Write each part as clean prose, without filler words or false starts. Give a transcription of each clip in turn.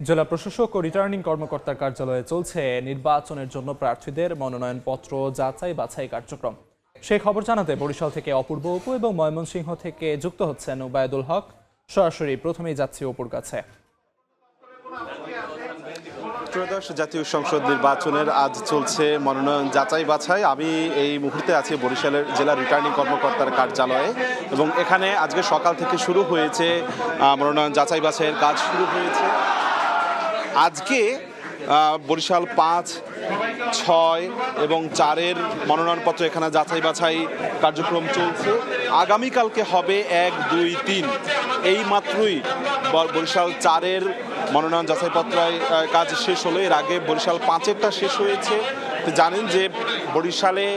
জেলা প্রশাসক ও রিটার্নিং কর্মকর্তার কার্যালয়ে চলছে নির্বাচনের জন্য প্রার্থীদের মনোনয়নপত্র যাচাই বাছাই কার্যক্রম। সেই খবর জানাতে বরিশাল থেকে অপূর্ব অপু এবং ময়মনসিংহ থেকে যুক্ত হচ্ছেন ওবায়দুল হক। সরাসরি প্রথমেই যাচ্ছি অপুর কাছে। ত্রয়োদশ জাতীয় সংসদ নির্বাচনের আজ চলছে মনোনয়ন যাচাই বাছাই। আমি এই মুহূর্তে আছি বরিশালের জেলা রিটার্নিং কর্মকর্তার কার্যালয়ে এবং এখানে আজকে সকাল থেকে শুরু হয়েছে মনোনয়ন যাচাই বাছাইয়ের কাজ শুরু হয়েছে। আজকে বরিশাল ৫, ৬ এবং ৪-এর মনোনয়নপত্র এখানে যাচাই বাছাই কার্যক্রম চলছে। আগামীকালকে হবে ১, ২, ৩। এই মাত্রই বরিশাল ৪-এর মনোনয়ন যাচাইপত্র কাজ শেষ হলো। এর আগে বরিশাল ৫-এরটা শেষ হয়েছে। জানেন যে বরিশালে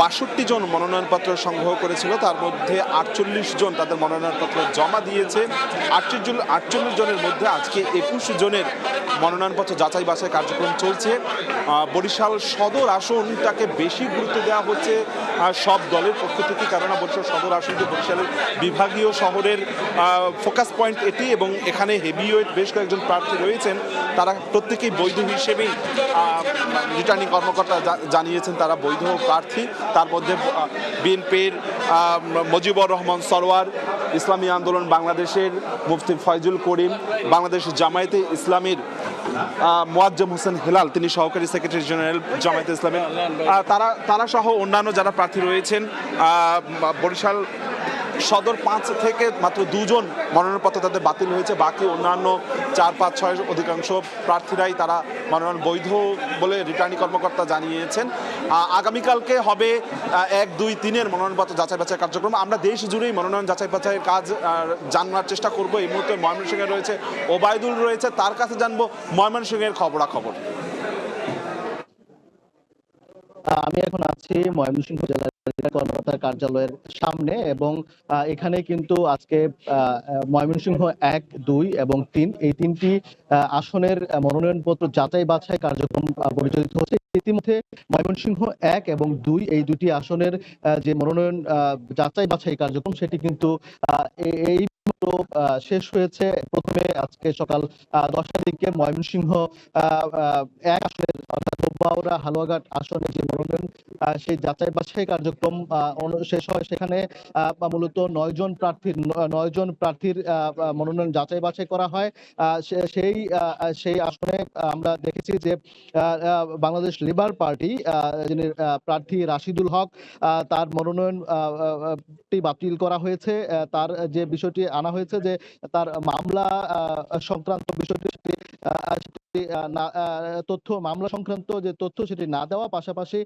৬২ জন মনোনয়নপত্র সংগ্রহ করেছিল, তার মধ্যে ৪৮ জন তাদের মনোনয়নপত্র জমা দিয়েছে। ৪৮ জনের মধ্যে আজকে ২১ জনের মনোনয়নপত্র যাচাই বাছাই কার্যক্রম চলছে। বরিশাল সদর আসনটাকে বেশি গুরুত্ব দেওয়া হচ্ছে সব দলের পক্ষ থেকে, কেননা বরিশাল সদর আসনটি বরিশালের বিভাগীয় শহরের ফোকাস পয়েন্ট এটি এবং এখানে হেভিওয়েট বেশ কয়েকজন প্রার্থী রয়েছেন। তারা প্রত্যেকেই বৈধ হিসেবেই রিটার্নিং কর্মকর্তা জানিয়েছেন তারা বৈধ প্রার্থী। তার মধ্যে বিএনপির মুজিবুর রহমান সরওয়ার, ইসলামী আন্দোলন বাংলাদেশের মুফতি ফয়জুল করিম, বাংলাদেশ জামায়াতে ইসলামীর মোয়াজ্জেম হোসেন হেলাল, তিনি সহকারী সেক্রেটারি জেনারেল জামায়াতে ইসলামী, তারা সহ অন্যান্য যারা প্রার্থী রয়েছেন। বরিশাল সদর ৫ থেকে মাত্র ২ জন মনোনয়নপত্র তাদের বাতিল হয়েছে। বাকি অন্যান্য ৪, ৫, ৬ অধিকাংশ প্রার্থীরাই তারা মনোনয়ন বৈধ বলে রিটার্নিং কর্মকর্তা জানিয়েছেন। আগামীকালকে হবে ১, ২, ৩-এর মনোনয়নপত্র যাচাই বাছাই কার্যক্রম। আমরা দেশ জুড়েই মনোনয়ন যাচাই বাছাইয়ের কাজ জানার চেষ্টা করব। এই মুহূর্তে ময়মনসিংহে রয়েছে ওবায়দুল, রয়েছে তার কাছে জানবো ময়মনসিংহের খবরাখবর। আমি এখন আছি ময়মনসিংহ জেলা কর্মকর্তার কার্যালয়ের সামনে এবং এখানে কিন্তু আজকে ময়মনসিংহ ১, ২ এবং ৩ এই ৩টি আসনের মনোনয়নপত্র যাচাই বাছাই কার্যক্রম পরিচালিত হচ্ছে। ইতিমধ্যে ময়মনসিংহ ১ এবং ২ এই দুটি আসনের যে মনোনয়ন যাচাই বাছাই কার্যক্রম সেটি কিন্তু এই শেষ হয়েছে। প্রথমে আজকে সকাল ১০টার দিকে ময়মনসিংহ ১ আসনের বাউরা হালুয়াঘাট আসনে যে মনোনয়ন সেই যাচাই বাছাই কার্যক্রম শেষ হয়। সেখানে মূলত ৯ জন প্রার্থীর মনোনয়ন যাচাই বাছাই করা হয়। সেই আসনে আমরা দেখেছি যে বাংলাদেশ লেবার পার্টি যিনি প্রার্থী রাশিদুল হক, তার মনোনয়ন বাতিল করা হয়েছে। তার যে বিষয়টি আনা হয়েছে যে তার মামলা সংক্রান্ত বিষয়টি মামলা সংক্রান্ত যে তথ্য সেটি না দেওয়া, পাশাপাশি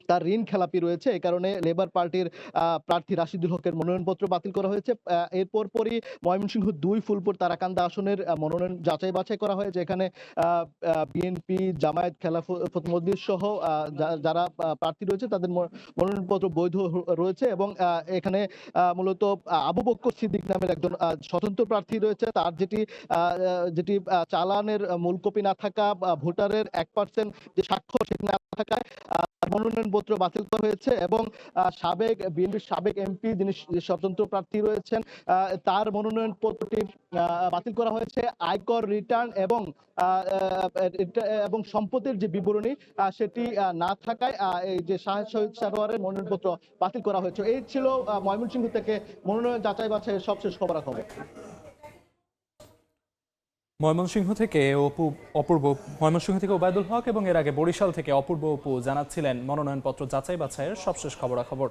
তার ঋণ খেলাপি রয়েছে। এই কারণে লেবার পার্টির প্রার্থী রাশিদুল হকের মনোনয়নপত্র বাতিল করা হয়েছে। এরপর পরই ময়মনসিংহ ২ ফুলপুর তারাকান্দা আসনের মনোনয়ন যাচাই বাছাই করা হয়, যেখানে বিএনপি, জামায়াত, খেলাফত মজলিস সহ যারা প্রার্থী রয়েছে তাদের মনোনয়নপত্র বৈধ রয়েছে এবং এখানে মূলত আবু বক্কর সিদ্দিক নামের একজন স্বতন্ত্র প্রার্থী রয়েছে। তার যেটি চালানের মূল কপি না থাকা, ভোটারের ১% যে স্বাক্ষর সেটি না থাকায় মনোনয়নপত্র বাতিল করা হয়েছে এবং বিএনপির সাবেক এমপি যিনি স্বতন্ত্র প্রার্থী রয়েছেন তার মনোনয়নপত্রটি বাতিল করা হয়েছে। আয়কর রিটার্ন এবং সম্পদের যে বিবরণী সেটি না থাকায় এই যে শাহেদ শহীদ সারোয়ারের মনোনয়নপত্র বাতিল করা হয়েছে। এই ছিল ময়মনসিংহ থেকে মনোনয়ন যাচাই বাছাইয়ের সবশেষ খবরাখবর। ময়মনসিংহ থেকে ওবায়দুল হক এবং এর আগে বরিশাল থেকে অপূর্ব অপু জানাচ্ছিলেন মনোনয়নপত্র যাচাই বাছাইয়ের সবশেষ খবরাখবর।